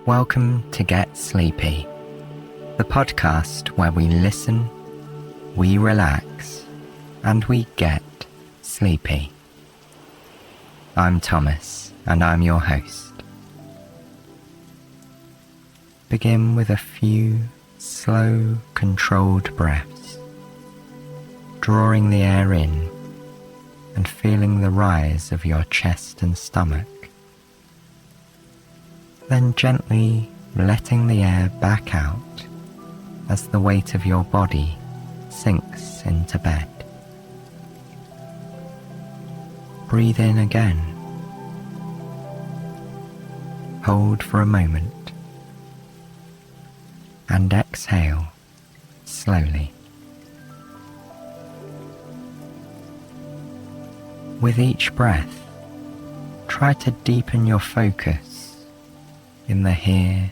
Welcome to Get Sleepy, the podcast where we listen, we relax, and we get sleepy. I'm Thomas, and I'm your host. Begin with a few slow, controlled breaths, drawing the air in and feeling the rise of your chest and stomach. Then gently letting the air back out as the weight of your body sinks into bed. Breathe in again. Hold for a moment and exhale slowly. With each breath, try to deepen your focus in the here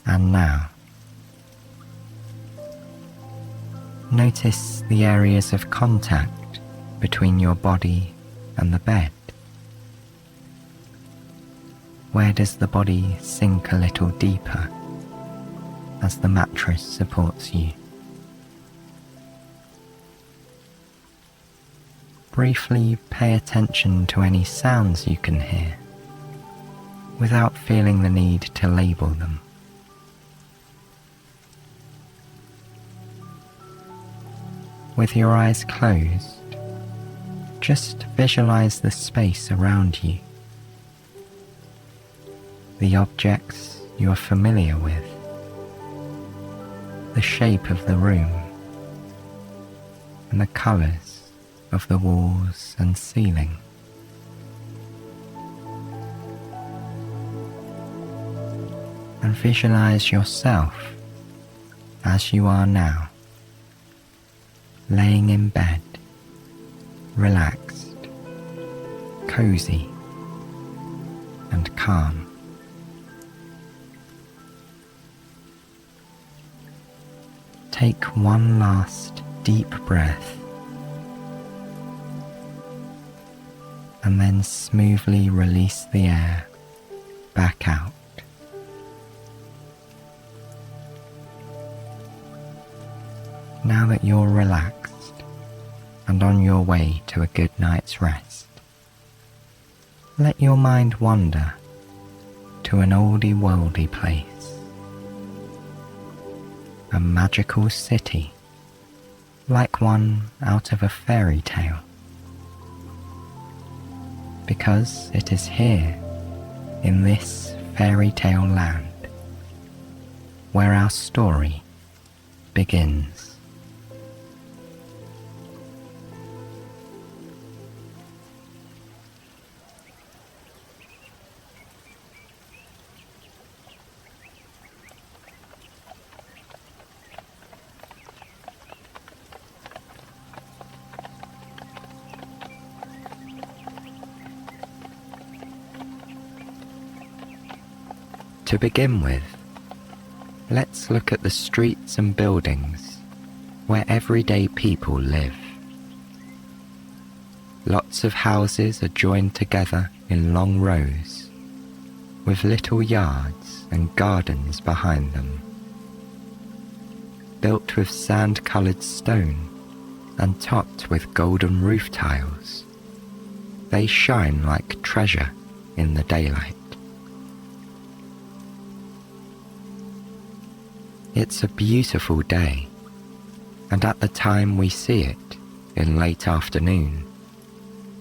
and now. Notice the areas of contact between your body and the bed. Where does the body sink a little deeper as the mattress supports you? Briefly pay attention to any sounds you can hear, without feeling the need to label them. With your eyes closed, just visualize the space around you, the objects you are familiar with, the shape of the room, and the colors of the walls and ceiling. And visualize yourself as you are now, laying in bed, relaxed, cozy, and calm. Take one last deep breath, and then smoothly release the air back out. Now that you're relaxed and on your way to a good night's rest, let your mind wander to an oldie-worldy place, a magical city like one out of a fairy tale. Because it is here, in this fairy tale land, where our story begins. To begin with, let's look at the streets and buildings where everyday people live. Lots of houses are joined together in long rows, with little yards and gardens behind them. Built with sand-coloured stone and topped with golden roof tiles, they shine like treasure in the daylight. It's a beautiful day, and at the time we see it, in late afternoon,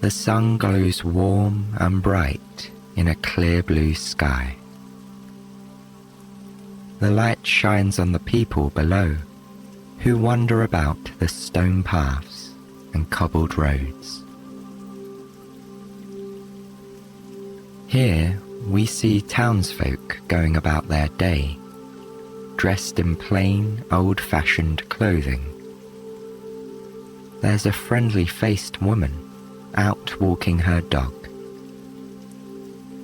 the sun glows warm and bright in a clear blue sky. The light shines on the people below, who wander about the stone paths and cobbled roads. Here we see townsfolk going about their day, dressed in plain, old-fashioned clothing. There's a friendly-faced woman out walking her dog,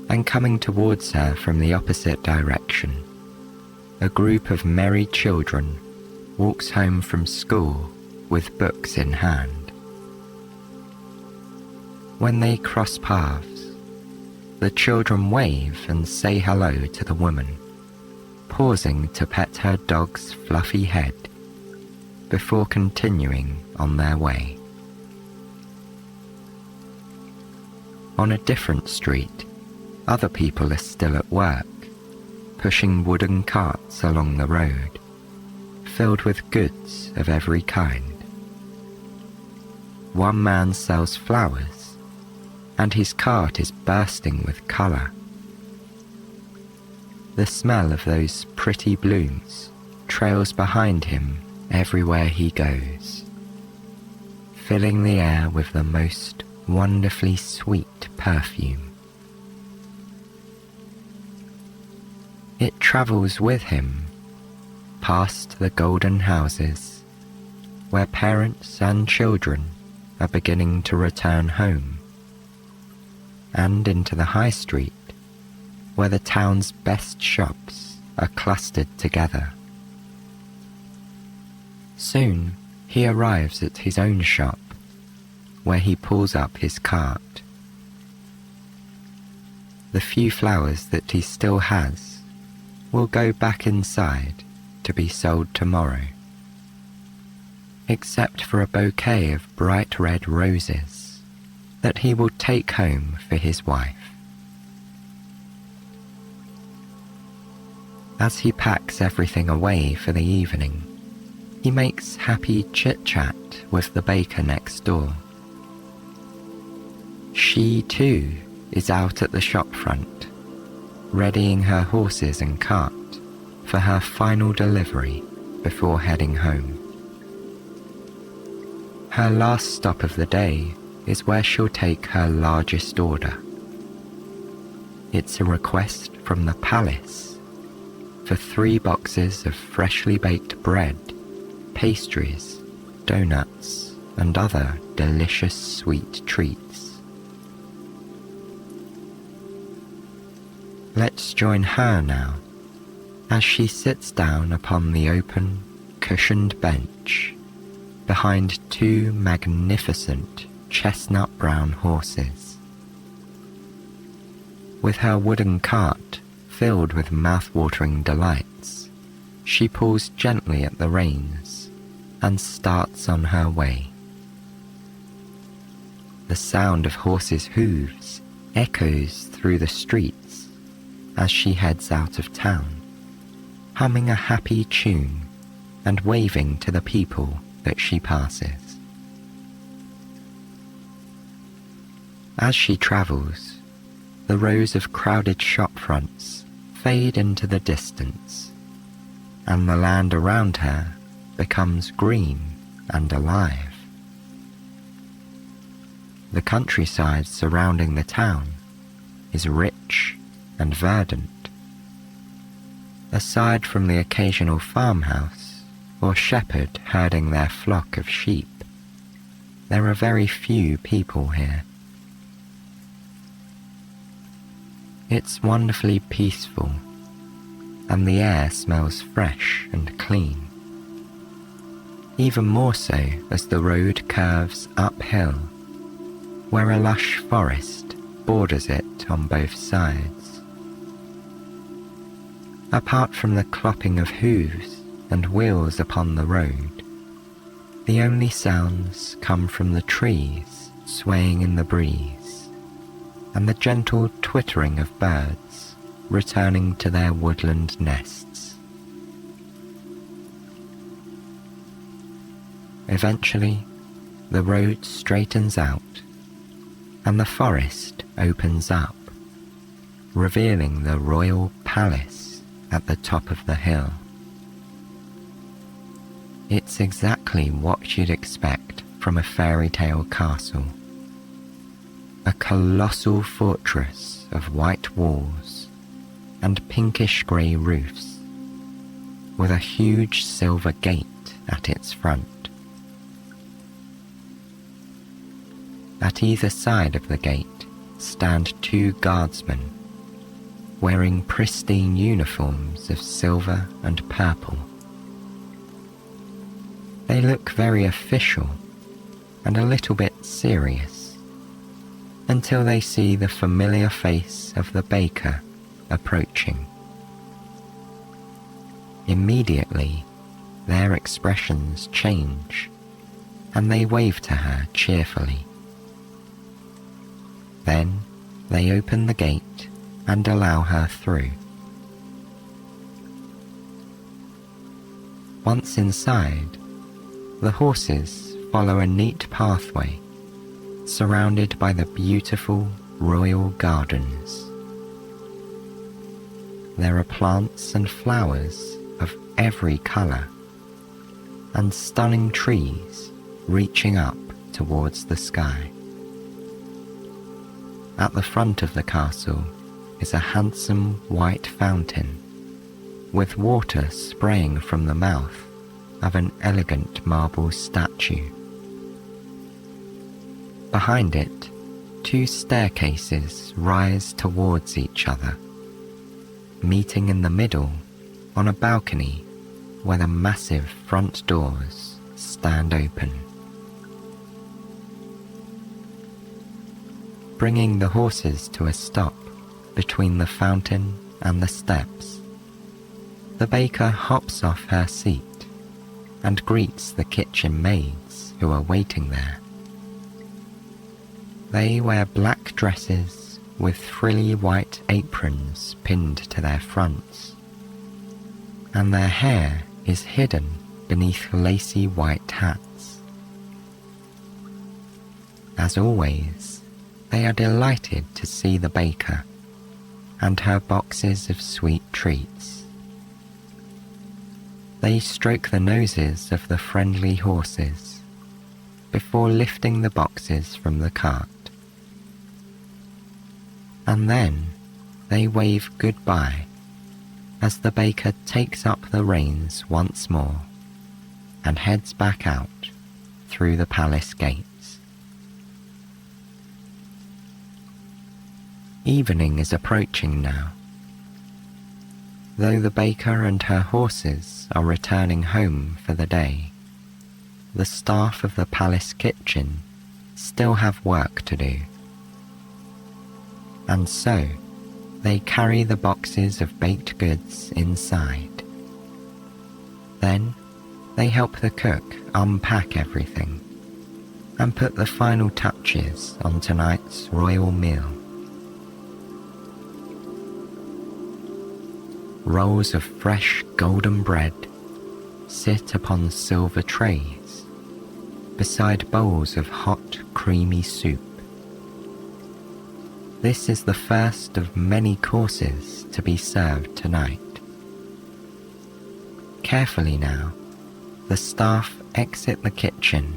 and coming towards her from the opposite direction, a group of merry children walks home from school with books in hand. When they cross paths, the children wave and say hello to the woman pausing to pet her dog's fluffy head before continuing on their way. On a different street, other people are still at work, pushing wooden carts along the road, filled with goods of every kind. One man sells flowers, and his cart is bursting with colour. The smell of those pretty blooms trails behind him everywhere he goes, filling the air with the most wonderfully sweet perfume. It travels with him, past the golden houses, where parents and children are beginning to return home, and into the high street, where the town's best shops are clustered together. Soon he arrives at his own shop, where he pulls up his cart. The few flowers that he still has will go back inside to be sold tomorrow, except for a bouquet of bright red roses that he will take home for his wife. As he packs everything away for the evening, he makes happy chit-chat with the baker next door. She too is out at the shop front, readying her horses and cart for her final delivery before heading home. Her last stop of the day is where she'll take her largest order. It's a request from the palace for 3 boxes of freshly baked bread, pastries, donuts, and other delicious sweet treats. Let's join her now as she sits down upon the open, cushioned bench behind 2 magnificent chestnut-brown horses. With her wooden cart filled with mouth-watering delights, she pulls gently at the reins and starts on her way. The sound of horses' hooves echoes through the streets as she heads out of town, humming a happy tune and waving to the people that she passes. As she travels, the rows of crowded shop fronts fade into the distance, and the land around her becomes green and alive. The countryside surrounding the town is rich and verdant. Aside from the occasional farmhouse or shepherd herding their flock of sheep, there are very few people here. It's wonderfully peaceful, and the air smells fresh and clean, even more so as the road curves uphill, where a lush forest borders it on both sides. Apart from the clopping of hooves and wheels upon the road, the only sounds come from the trees swaying in the breeze and the gentle twittering of birds returning to their woodland nests. Eventually, the road straightens out and the forest opens up, revealing the royal palace at the top of the hill. It's exactly what you'd expect from a fairy tale castle. A colossal fortress of white walls and pinkish grey roofs, with a huge silver gate at its front. At either side of the gate stand 2 guardsmen, wearing pristine uniforms of silver and purple. They look very official and a little bit serious, until they see the familiar face of the baker approaching. Immediately, their expressions change, and they wave to her cheerfully. Then they open the gate and allow her through. Once inside, the horses follow a neat pathway surrounded by the beautiful royal gardens. There are plants and flowers of every colour, and stunning trees reaching up towards the sky. At the front of the castle is a handsome white fountain with water spraying from the mouth of an elegant marble statue. Behind it, two staircases rise towards each other, meeting in the middle on a balcony where the massive front doors stand open. Bringing the horses to a stop between the fountain and the steps, the baker hops off her seat and greets the kitchen maids who are waiting there. They wear black dresses with frilly white aprons pinned to their fronts, and their hair is hidden beneath lacy white hats. As always, they are delighted to see the baker and her boxes of sweet treats. They stroke the noses of the friendly horses before lifting the boxes from the cart. And then they wave goodbye as the baker takes up the reins once more and heads back out through the palace gates. Evening is approaching now. Though the baker and her horses are returning home for the day, the staff of the palace kitchen still have work to do. And so, they carry the boxes of baked goods inside. Then, they help the cook unpack everything and put the final touches on tonight's royal meal. Rolls of fresh golden bread sit upon silver trays beside bowls of hot, creamy soup. This is the first of many courses to be served tonight. Carefully now, the staff exit the kitchen,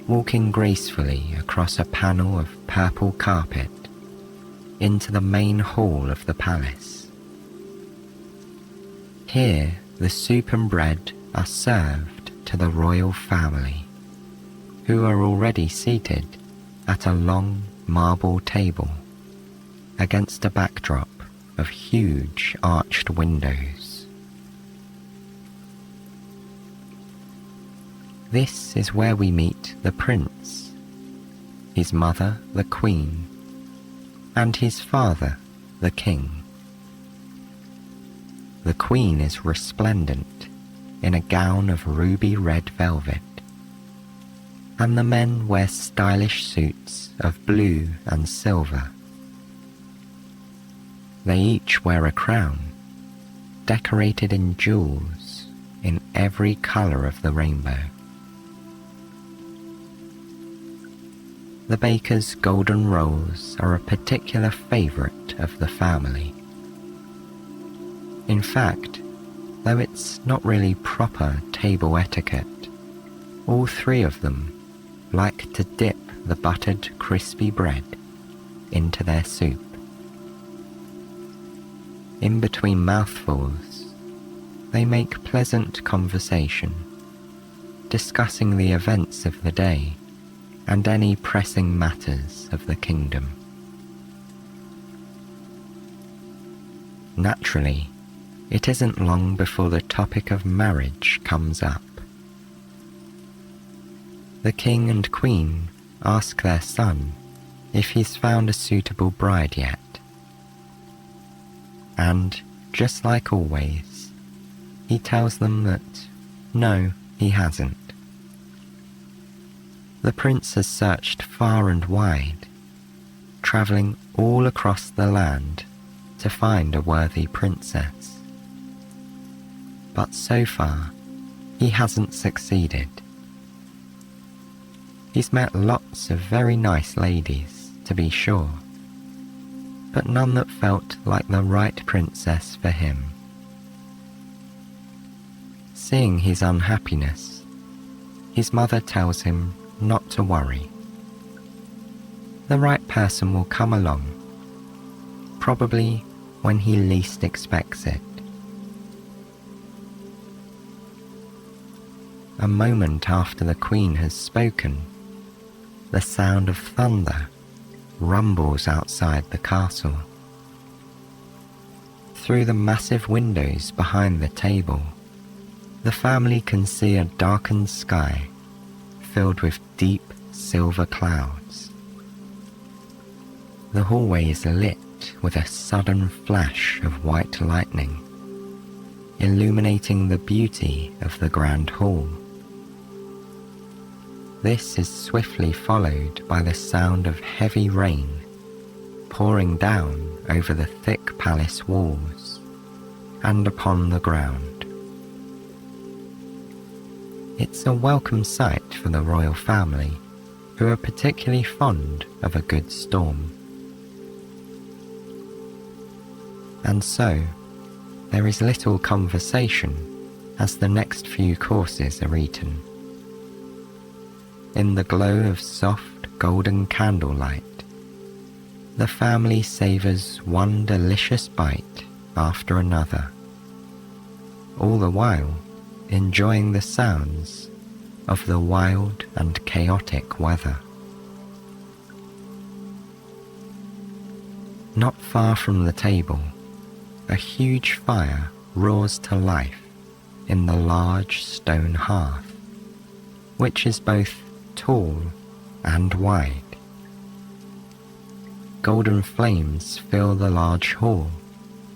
walking gracefully across a panel of purple carpet into the main hall of the palace. Here, the soup and bread are served to the royal family, who are already seated at a long marble table against a backdrop of huge arched windows. This is where we meet the prince, his mother the queen, and his father the king. The queen is resplendent in a gown of ruby red velvet, and the men wear stylish suits of blue and silver. They each wear a crown, decorated in jewels in every colour of the rainbow. The baker's golden rolls are a particular favourite of the family. In fact, though it's not really proper table etiquette, all three of them like to dip the buttered, crispy bread into their soup. In between mouthfuls, they make pleasant conversation, discussing the events of the day and any pressing matters of the kingdom. Naturally, it isn't long before the topic of marriage comes up. The king and queen ask their son if he's found a suitable bride yet. And, just like always, he tells them that no, he hasn't. The prince has searched far and wide, travelling all across the land to find a worthy princess. But so far, he hasn't succeeded. He's met lots of very nice ladies, to be sure, but none that felt like the right princess for him. Seeing his unhappiness, his mother tells him not to worry. The right person will come along, probably when he least expects it. A moment after the queen has spoken, the sound of thunder rumbles outside the castle. Through the massive windows behind the table, the family can see a darkened sky filled with deep silver clouds. The hallway is lit with a sudden flash of white lightning, illuminating the beauty of the grand hall. This is swiftly followed by the sound of heavy rain pouring down over the thick palace walls and upon the ground. It's a welcome sight for the royal family, who are particularly fond of a good storm. And so, there is little conversation as the next few courses are eaten. In the glow of soft golden candlelight, the family savours one delicious bite after another, all the while enjoying the sounds of the wild and chaotic weather. Not far from the table, a huge fire roars to life in the large stone hearth, which is both tall and wide. Golden flames fill the large hall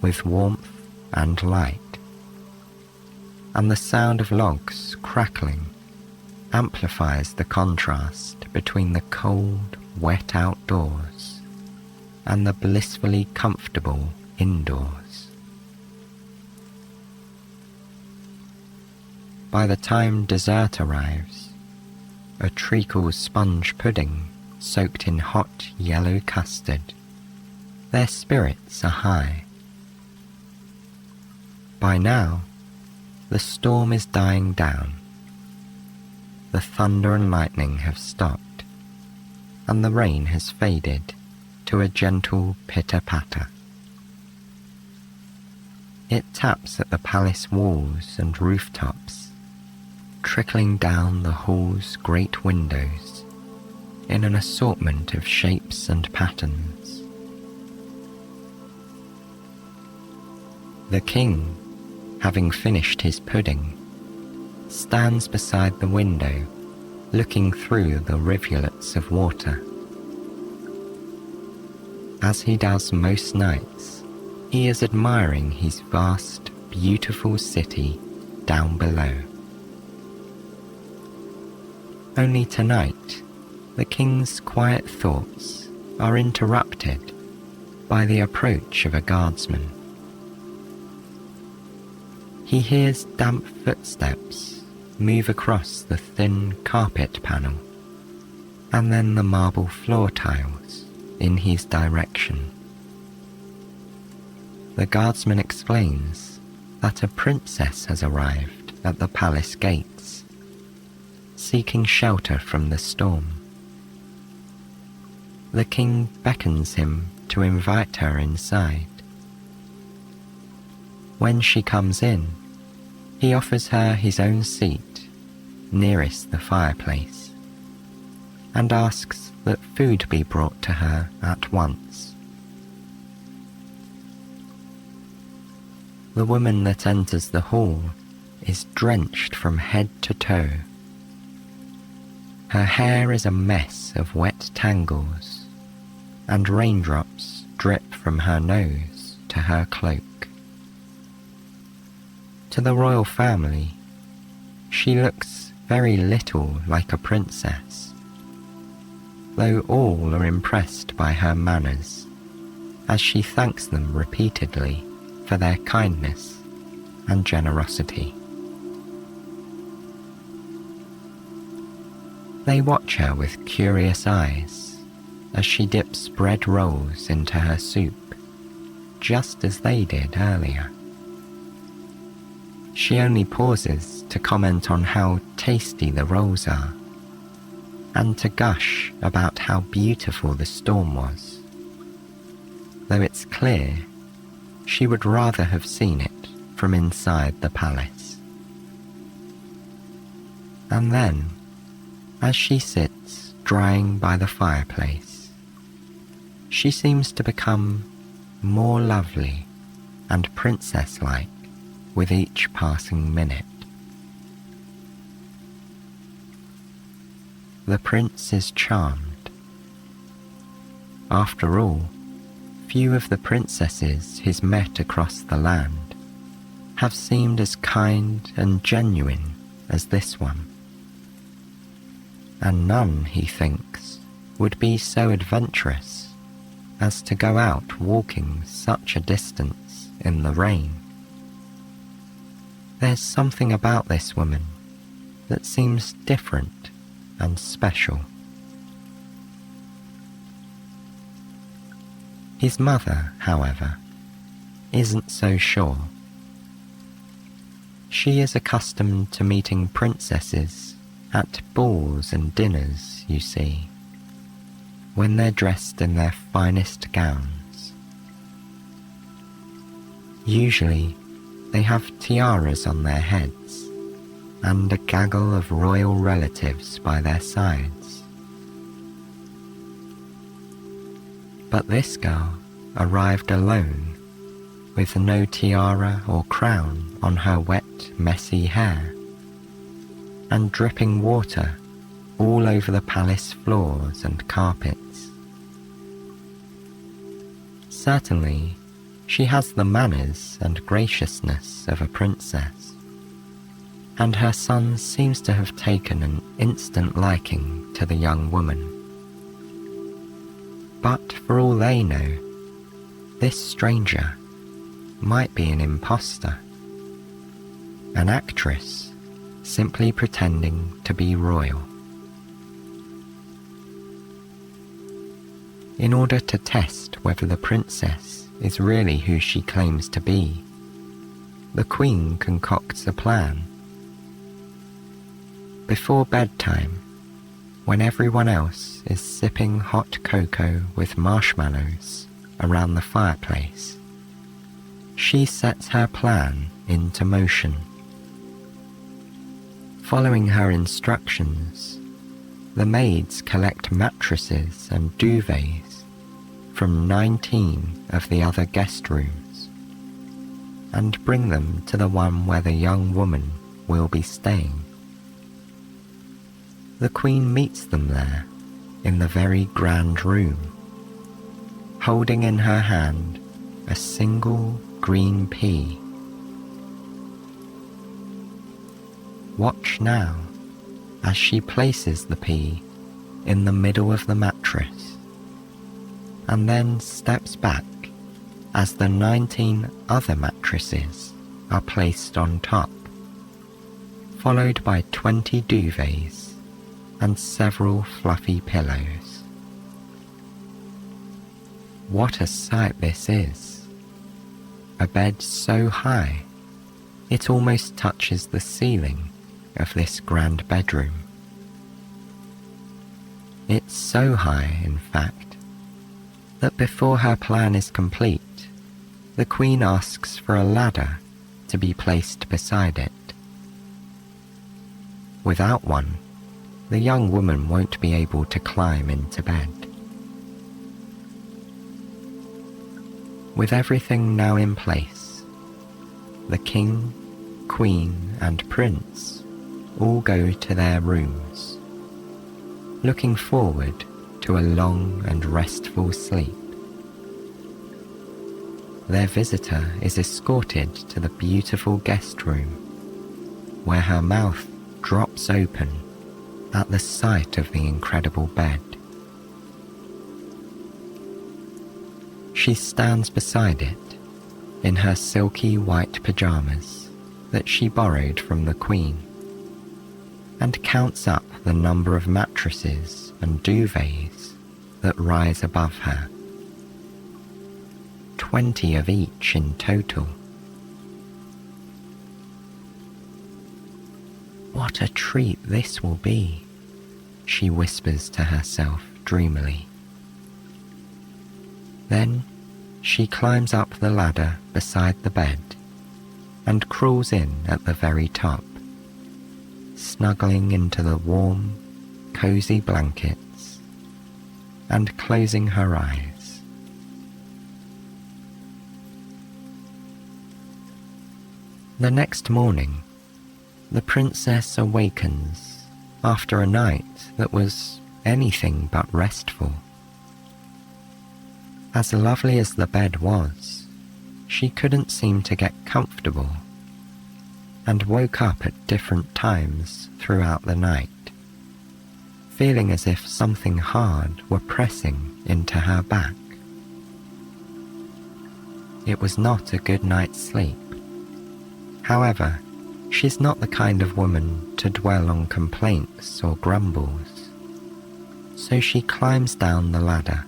with warmth and light, and the sound of logs crackling amplifies the contrast between the cold, wet outdoors and the blissfully comfortable indoors. By the time dessert arrives, a treacle sponge pudding soaked in hot yellow custard, their spirits are high. By now, the storm is dying down. The thunder and lightning have stopped, and the rain has faded to a gentle pitter-patter. It taps at the palace walls and rooftops, trickling down the hall's great windows in an assortment of shapes and patterns. The king, having finished his pudding, stands beside the window looking through the rivulets of water. As he does most nights, he is admiring his vast, beautiful city down below. Only tonight, the king's quiet thoughts are interrupted by the approach of a guardsman. He hears damp footsteps move across the thin carpet panel, and then the marble floor tiles in his direction. The guardsman explains that a princess has arrived at the palace gates, seeking shelter from the storm. The king beckons him to invite her inside. When she comes in, he offers her his own seat nearest the fireplace and asks that food be brought to her at once. The woman that enters the hall is drenched from head to toe. Her hair is a mess of wet tangles, and raindrops drip from her nose to her cloak. To the royal family, she looks very little like a princess, though all are impressed by her manners as she thanks them repeatedly for their kindness and generosity. They watch her with curious eyes as she dips bread rolls into her soup, just as they did earlier. She only pauses to comment on how tasty the rolls are, and to gush about how beautiful the storm was, though it's clear she would rather have seen it from inside the palace. And then, as she sits drying by the fireplace, she seems to become more lovely and princess-like with each passing minute. The prince is charmed. After all, few of the princesses he's met across the land have seemed as kind and genuine as this one. And none, he thinks, would be so adventurous as to go out walking such a distance in the rain. There's something about this woman that seems different and special. His mother, however, isn't so sure. She is accustomed to meeting princesses at balls and dinners, you see, when they're dressed in their finest gowns. Usually, they have tiaras on their heads and a gaggle of royal relatives by their sides. But this girl arrived alone, with no tiara or crown on her wet, messy hair, and dripping water all over the palace floors and carpets. Certainly, she has the manners and graciousness of a princess, and her son seems to have taken an instant liking to the young woman. But for all they know, this stranger might be an imposter, an actress simply pretending to be royal. In order to test whether the princess is really who she claims to be, the queen concocts a plan. Before bedtime, when everyone else is sipping hot cocoa with marshmallows around the fireplace, she sets her plan into motion. Following her instructions, the maids collect mattresses and duvets from 19 of the other guest rooms and bring them to the one where the young woman will be staying. The queen meets them there in the very grand room, holding in her hand a single green pea. Watch now as she places the pea in the middle of the mattress, and then steps back as the 19 other mattresses are placed on top, followed by 20 duvets and several fluffy pillows. What a sight this is! A bed so high it almost touches the ceiling of this grand bedroom. It's so high, in fact, that before her plan is complete, the queen asks for a ladder to be placed beside it. Without one, the young woman won't be able to climb into bed. With everything now in place, the king, queen, and prince all go to their rooms, looking forward to a long and restful sleep. their visitor is escorted to the beautiful guest room, where her mouth drops open at the sight of the incredible bed. She stands beside it in her silky white pajamas that she borrowed from the Queen, and counts up the number of mattresses and duvets that rise above her. 20 of each in total. What a treat this will be, she whispers to herself dreamily. Then she climbs up the ladder beside the bed and crawls in at the very top, snuggling into the warm, cozy blankets and closing her eyes. The next morning, the princess awakens after a night that was anything but restful. As lovely as the bed was, she couldn't seem to get comfortable and woke up at different times throughout the night, feeling as if something hard were pressing into her back. It was not a good night's sleep. However, she's not the kind of woman to dwell on complaints or grumbles, so she climbs down the ladder,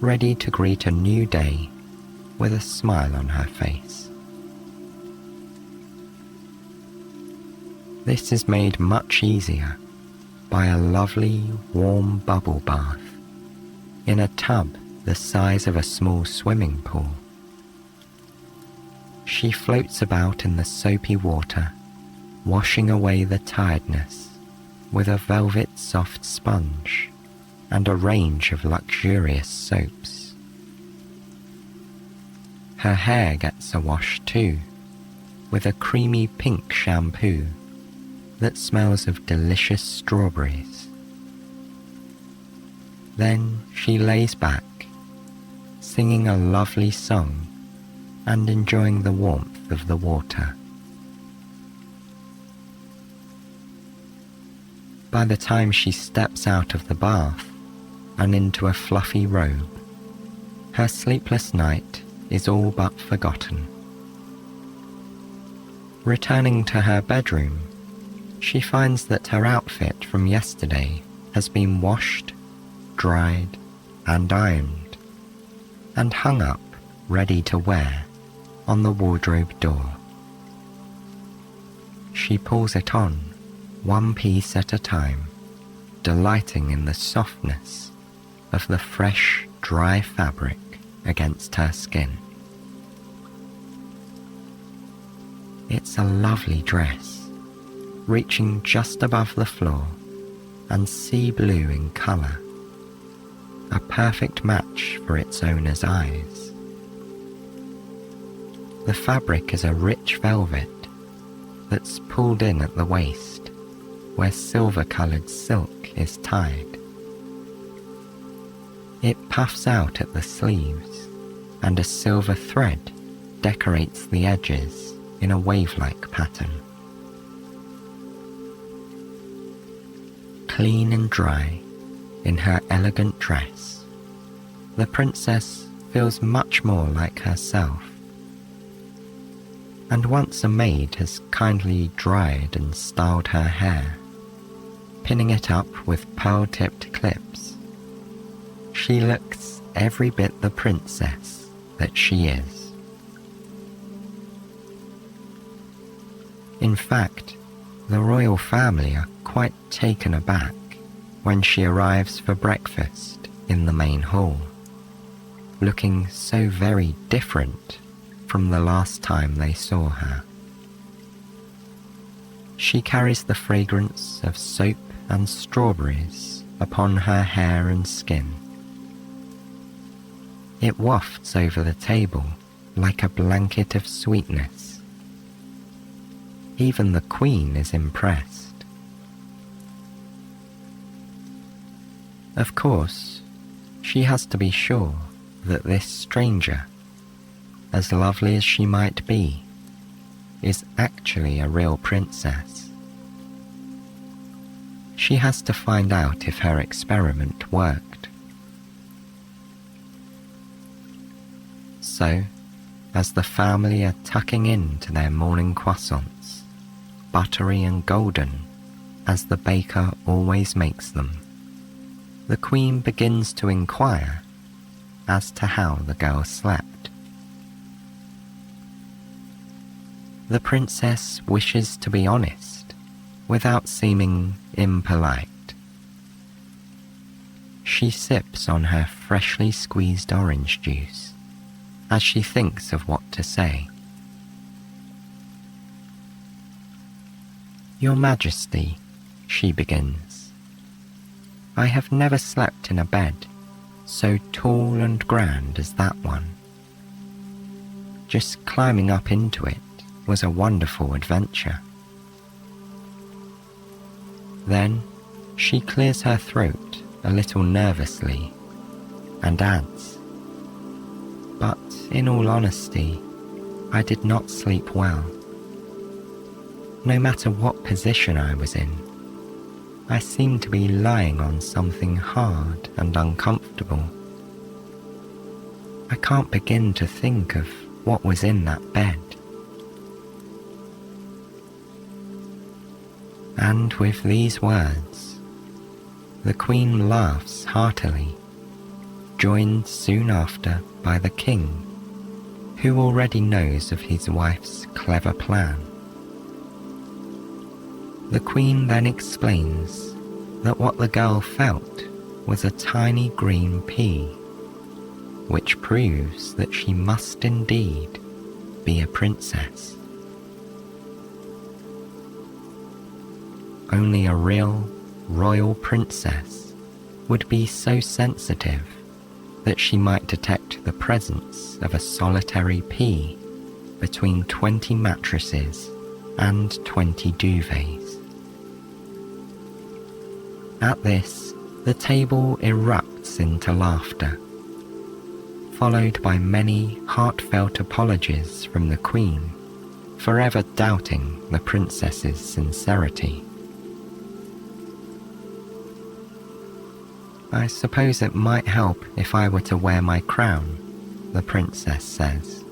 ready to greet a new day with a smile on her face. This is made much easier by a lovely warm bubble bath in a tub the size of a small swimming pool. She floats about in the soapy water, washing away the tiredness with a velvet soft sponge and a range of luxurious soaps. Her hair gets a wash too, with a creamy pink shampoo that smells of delicious strawberries. Then she lays back, singing a lovely song and enjoying the warmth of the water. By the time she steps out of the bath and into a fluffy robe, her sleepless night is all but forgotten. Returning to her bedroom, she finds that her outfit from yesterday has been washed, dried, and ironed, and hung up ready to wear on the wardrobe door. She pulls it on, one piece at a time, delighting in the softness of the fresh, dry fabric against her skin. It's a lovely dress, reaching just above the floor and sea blue in colour, a perfect match for its owner's eyes. The fabric is a rich velvet that's pulled in at the waist, where silver-coloured silk is tied. It puffs out at the sleeves, and a silver thread decorates the edges in a wave-like pattern. Clean and dry, in her elegant dress, the princess feels much more like herself. And once a maid has kindly dried and styled her hair, pinning it up with pearl-tipped clips, she looks every bit the princess that she is. In fact, the royal family are quite taken aback when she arrives for breakfast in the main hall, looking so very different from the last time they saw her. She carries the fragrance of soap and strawberries upon her hair and skin. It wafts over the table like a blanket of sweetness. Even the Queen is impressed. Of course, she has to be sure that this stranger, as lovely as she might be, is actually a real princess. She has to find out if her experiment worked. So, as the family are tucking into their morning croissants, buttery and golden as the baker always makes them, the Queen begins to inquire as to how the girl slept. The princess wishes to be honest without seeming impolite. She sips on her freshly squeezed orange juice as she thinks of what to say. "Your Majesty," she begins, "I have never slept in a bed so tall and grand as that one. Just climbing up into it was a wonderful adventure." Then she clears her throat a little nervously and adds, "But in all honesty, I did not sleep well. No matter what position I was in, I seemed to be lying on something hard and uncomfortable. I can't begin to think of what was in that bed." And with these words, the Queen laughs heartily, joined soon after by the King, who already knows of his wife's clever plan. The Queen then explains that what the girl felt was a tiny green pea, which proves that she must indeed be a princess. Only a real royal princess would be so sensitive that she might detect the presence of a solitary pea between 20 mattresses and 20 duvets. At this, the table erupts into laughter, followed by many heartfelt apologies from the Queen for ever doubting the princess's sincerity. "I suppose it might help if I were to wear my crown," the princess says.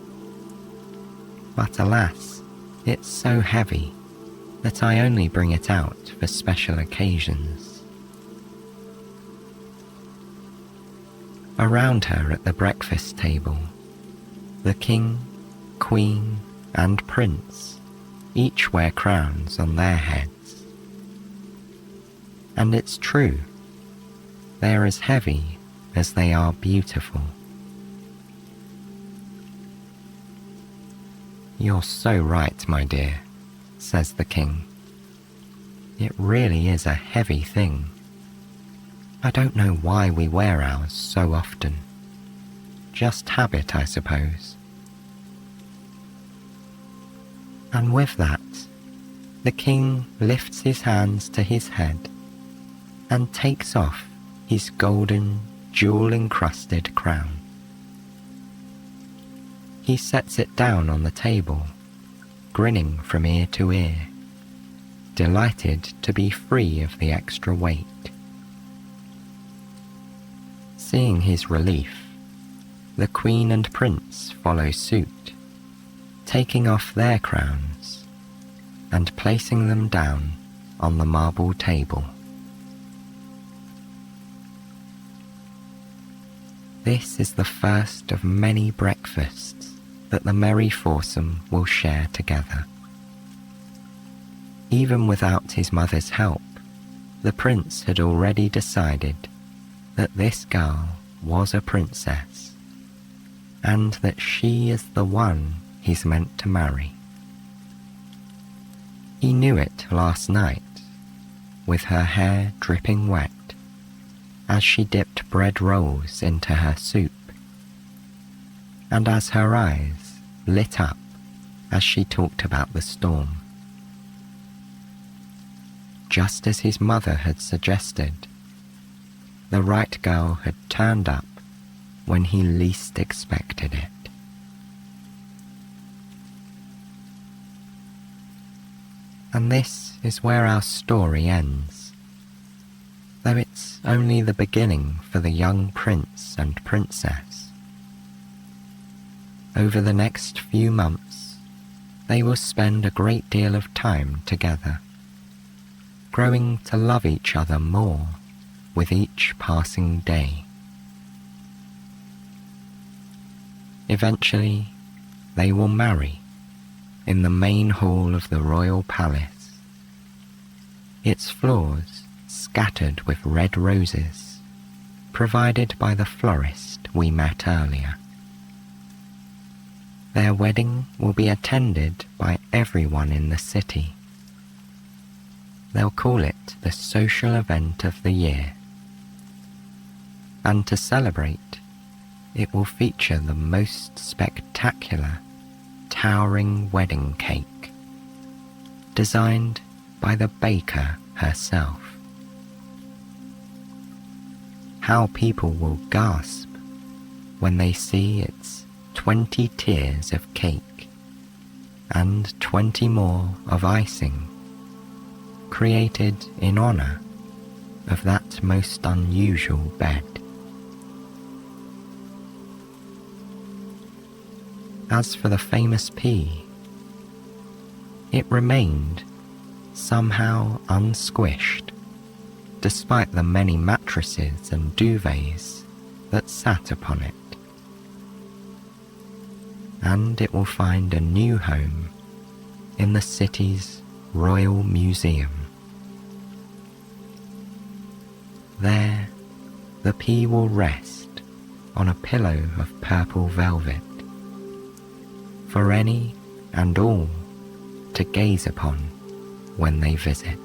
"But alas, it's so heavy that I only bring it out for special occasions." Around her at the breakfast table, the King, Queen, and Prince each wear crowns on their heads. And it's true, they are as heavy as they are beautiful. "You're so right, my dear," says the King. "It really is a heavy thing. I don't know why we wear ours so often. Just habit, I suppose." And with that, the King lifts his hands to his head and takes off his golden, jewel-encrusted crown. He sets it down on the table, grinning from ear to ear, delighted to be free of the extra weight. Seeing his relief, the Queen and Prince follow suit, taking off their crowns and placing them down on the marble table. This is the first of many breakfasts that the merry foursome will share together. Even without his mother's help, the prince had already decided that this girl was a princess, and that she is the one he's meant to marry. He knew it last night, with her hair dripping wet, as she dipped bread rolls into her soup, and as her eyes lit up as she talked about the storm. Just as his mother had suggested, the right girl had turned up when he least expected it. And this is where our story ends, though it's only the beginning for the young prince and princess. Over the next few months, they will spend a great deal of time together, growing to love each other more with each passing day. Eventually, they will marry in the main hall of the royal palace, its floors scattered with red roses, provided by the florist we met earlier. Their wedding will be attended by everyone in the city. They'll call it the social event of the year. And to celebrate, it will feature the most spectacular, towering wedding cake, designed by the baker herself. How people will gasp when they see its 20 tiers of cake and 20 more of icing, created in honor of that most unusual bed. As for the famous pea, it remained somehow unsquished, despite the many mattresses and duvets that sat upon it. And it will find a new home in the city's Royal Museum. There, the pea will rest on a pillow of purple velvet, for any and all to gaze upon when they visit.